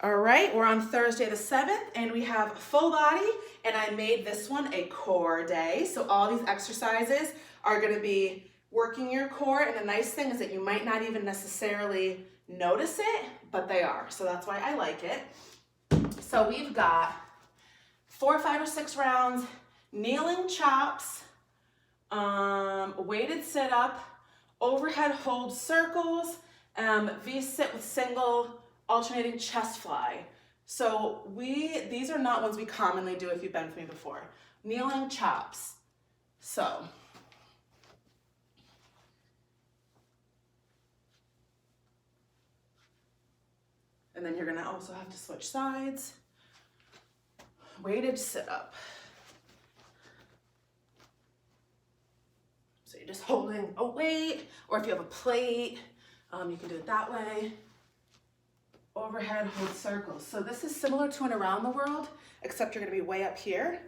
All right, we're on Thursday the 7th and we have full body, and I made this one a core day. So all these exercises are gonna be working your core, and the nice thing is that you might not even necessarily notice it, but they are. So that's why I like it. So we've got 4, 5, or 6 rounds, kneeling chops, weighted sit-up, overhead hold circles, V-sit with single alternating chest fly. So these are not ones we commonly do if you've been with me before. Kneeling chops. So and then you're gonna also have to switch sides. Weighted sit up. So you're just holding a weight, or if you have a plate, you can do it that way. Overhead hold circles. So this is similar to an around the world, except you're gonna be way up here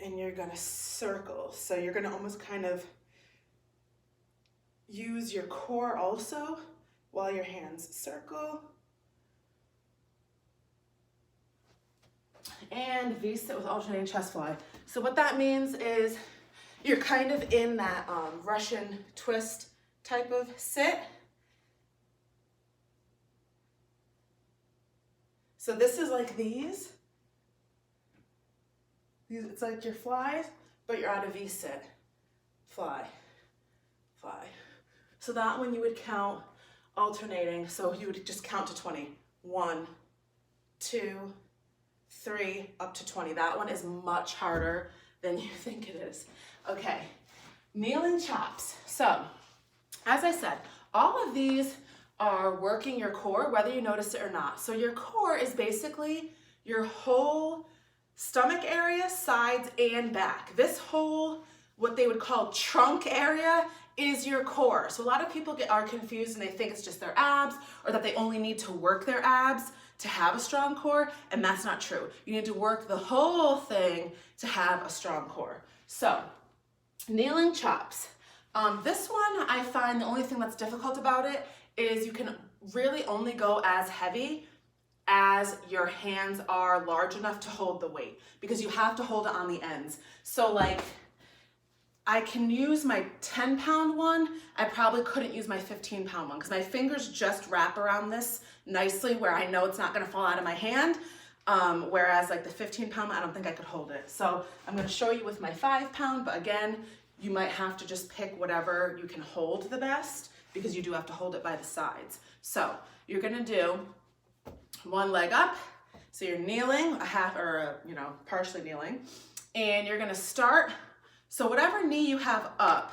and you're gonna circle. So you're gonna almost kind of use your core also while your hands circle. And V-sit with alternating chest fly. So what that means is you're kind of in that Russian twist type of sit. So this is like these. It's like your flies, but you're out of V-sit. Fly, fly. So that one you would count alternating. So you would just count to 20. 1, 2, 3, up to 20. That one is much harder than you think it is. Okay, kneeling chops. So, as I said, all of these are working your core, whether you notice it or not. So your core is basically your whole stomach area, sides, and back. This whole, what they would call trunk area, is your core. So a lot of people are confused and they think it's just their abs, or that they only need to work their abs to have a strong core, and that's not true. You need to work the whole thing to have a strong core. So, kneeling chops. This one, I find the only thing that's difficult about it is you can really only go as heavy as your hands are large enough to hold the weight, because you have to hold it on the ends. So like, I can use my 10-pound one. I probably couldn't use my 15-pound one because my fingers just wrap around this nicely where I know it's not gonna fall out of my hand. Whereas like the 15-pound, I don't think I could hold it. So I'm gonna show you with my 5-pound, but again, you might have to just pick whatever you can hold the best, because you do have to hold it by the sides. So you're gonna do one leg up. So you're kneeling, partially kneeling, and you're gonna start. So whatever knee you have up,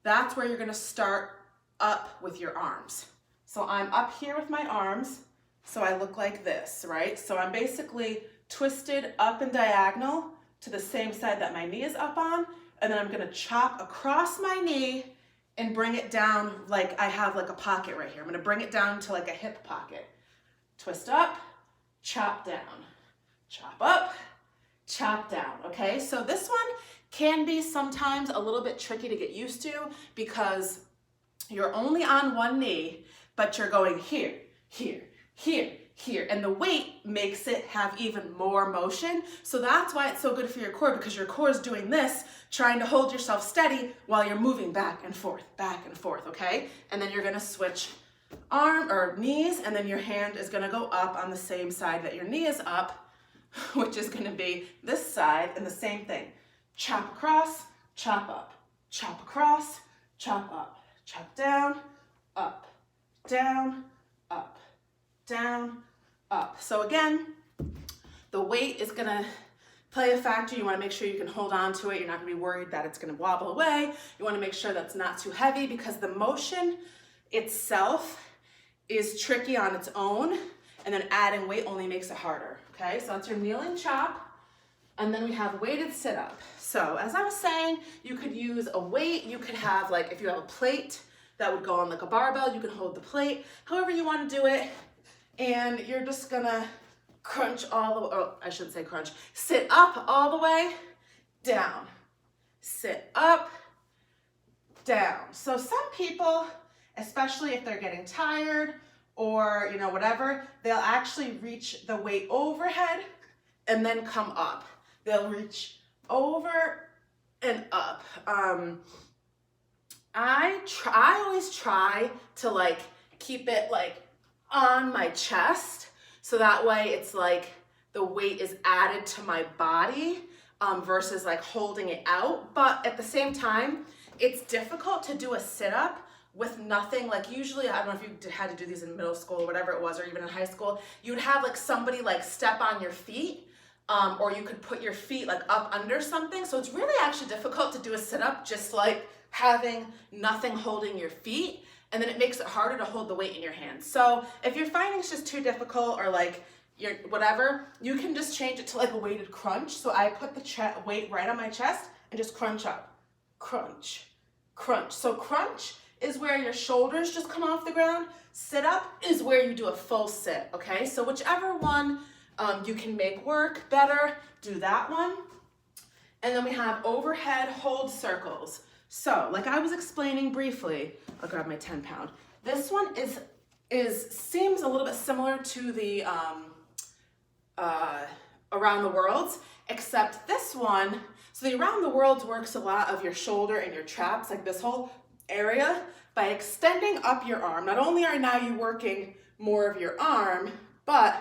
that's where you're gonna start up with your arms. So I'm up here with my arms, so I look like this, right? So I'm basically twisted up and diagonal to the same side that my knee is up on, and then I'm gonna chop across my knee and bring it down like I have like a pocket right here. I'm gonna bring it down to like a hip pocket. Twist up, chop down, chop up, chop down, okay? So this one can be sometimes a little bit tricky to get used to because you're only on one knee, but you're going here, here, here, here, and the weight makes it have even more motion. So that's why it's so good for your core, because your core is doing this, trying to hold yourself steady while you're moving back and forth, okay? And then you're gonna switch arm or knees, and then your hand is gonna go up on the same side that your knee is up, which is gonna be this side, and the same thing. Chop across, chop up, chop across, chop up, chop down, up, down, up, down, up. So again, the weight is gonna play a factor. You wanna make sure you can hold on to it. You're not gonna be worried that it's gonna wobble away. You wanna make sure that's not too heavy, because the motion itself is tricky on its own, and then adding weight only makes it harder, okay? So that's your kneeling chop. And then we have weighted sit up. So as I was saying, you could use a weight. You could have, like, if you have a plate that would go on like a barbell, you can hold the plate, however you want to do it. And you're just gonna crunch all the way, or I shouldn't say crunch, sit up all the way, down, sit up, down. So some people, especially if they're getting tired or, you know, whatever, they'll actually reach the weight overhead and then come up. They'll reach over and up. I always try to like keep it like on my chest, so that way it's like the weight is added to my body versus like holding it out. But at the same time, it's difficult to do a sit-up with nothing. Like usually, I don't know if you had to do these in middle school or whatever it was, or even in high school, you'd have like somebody like step on your feet, or you could put your feet like up under something. So it's really actually difficult to do a sit-up just like having nothing holding your feet, and then it makes it harder to hold the weight in your hands. So if you're finding it's just too difficult, or like you're whatever, you can just change it to like a weighted crunch. So I put the weight right on my chest and just crunch up, crunch, crunch. So crunch is where your shoulders just come off the ground. Sit up is where you do a full sit, okay? So whichever one you can make work better, do that one. And then we have overhead hold circles. So like I was explaining briefly, I'll grab my 10-pound. This one seems a little bit similar to the around the worlds, except this one, so the around the worlds works a lot of your shoulder and your traps, like this whole area, by extending up your arm. Not only are now you working more of your arm, but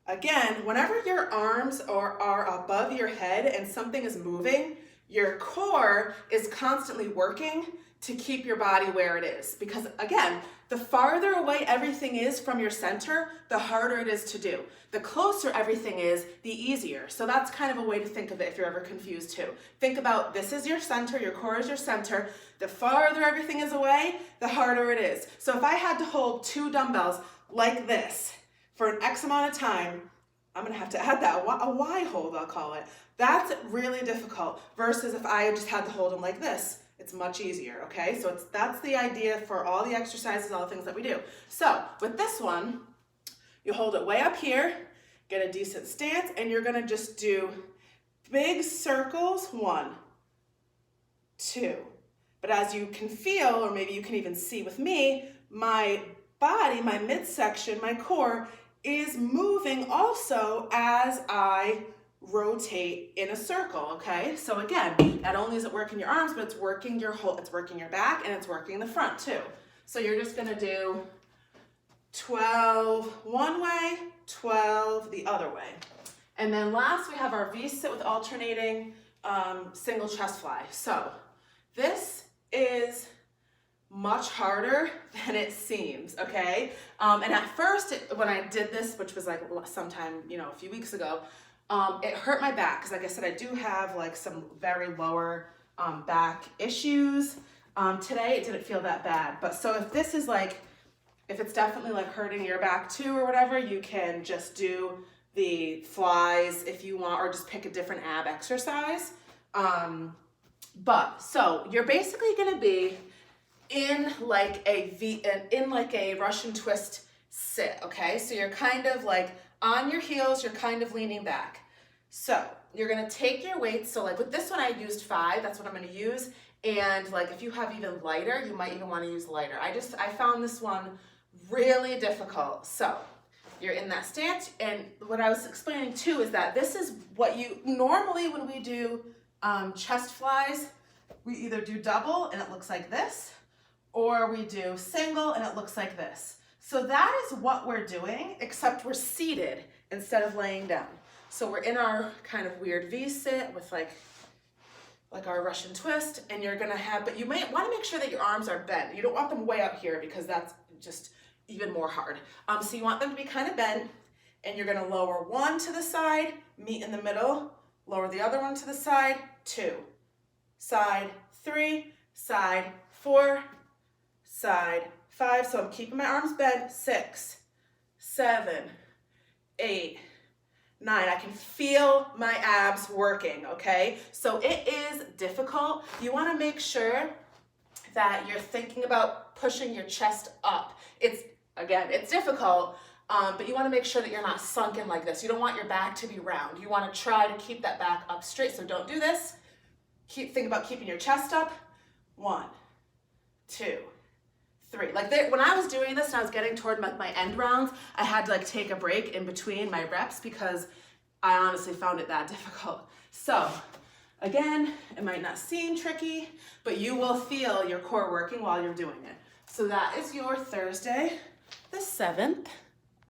again, whenever your arms are above your head and something is moving, your core is constantly working to keep your body where it is. Because again, the farther away everything is from your center, the harder it is to do. The closer everything is, the easier. So that's kind of a way to think of it if you're ever confused too. Think about this is your center, your core is your center. The farther everything is away, the harder it is. So if I had to hold 2 dumbbells like this for an X amount of time, I'm gonna have to add that, a Y hold I'll call it. That's really difficult versus if I just had to hold them like this. It's much easier, okay? So that's the idea for all the exercises, all the things that we do. So with this one, you hold it way up here, get a decent stance, and you're gonna just do big circles, 1, 2. But as you can feel, or maybe you can even see with me, my body, my midsection, my core is moving also as I rotate in a circle, okay? So again, not only is it working your arms, but it's working your back, and it's working the front too. So you're just gonna do 12 one way, 12 the other way. And then last we have our V-sit with alternating single chest fly. So this is much harder than it seems, okay? And at first, when I did this, which was like sometime, a few weeks ago, it hurt my back, because like I said, I do have like some very lower back issues. Today, it didn't feel that bad. But so if this is like, if it's definitely like hurting your back too or whatever, you can just do the flies if you want, or just pick a different ab exercise. But so you're basically gonna be in like a Russian twist sit, okay? So you're kind of like on your heels, you're kind of leaning back. So you're gonna take your weights, so like with this one I used 5, that's what I'm gonna use, and like if you have even lighter, you might even wanna use lighter. I found this one really difficult. So you're in that stance, and what I was explaining too is that this is what you, normally when we do chest flies, we either do double and it looks like this, or we do single and it looks like this. So that is what we're doing, except we're seated instead of laying down. So we're in our kind of weird V-sit with like our Russian twist, and you're gonna have, but you might wanna make sure that your arms are bent. You don't want them way up here because that's just even more hard. So you want them to be kind of bent, and you're gonna lower 1 to the side, meet in the middle, lower the other one to the side, 2, side 3, side 4, side 5. So I'm keeping my arms bent. 6, 7, 8, 9. I can feel my abs working, okay? So it is difficult. You wanna make sure that you're thinking about pushing your chest up. It's difficult, but you wanna make sure that you're not sunken like this. You don't want your back to be round. You wanna try to keep that back up straight, so don't do this. Think about keeping your chest up. 1, 2, 3. Like when I was doing this and I was getting toward my end rounds, I had to like take a break in between my reps because I honestly found it that difficult. So again, it might not seem tricky, but you will feel your core working while you're doing it. So that is your Thursday, the 7th.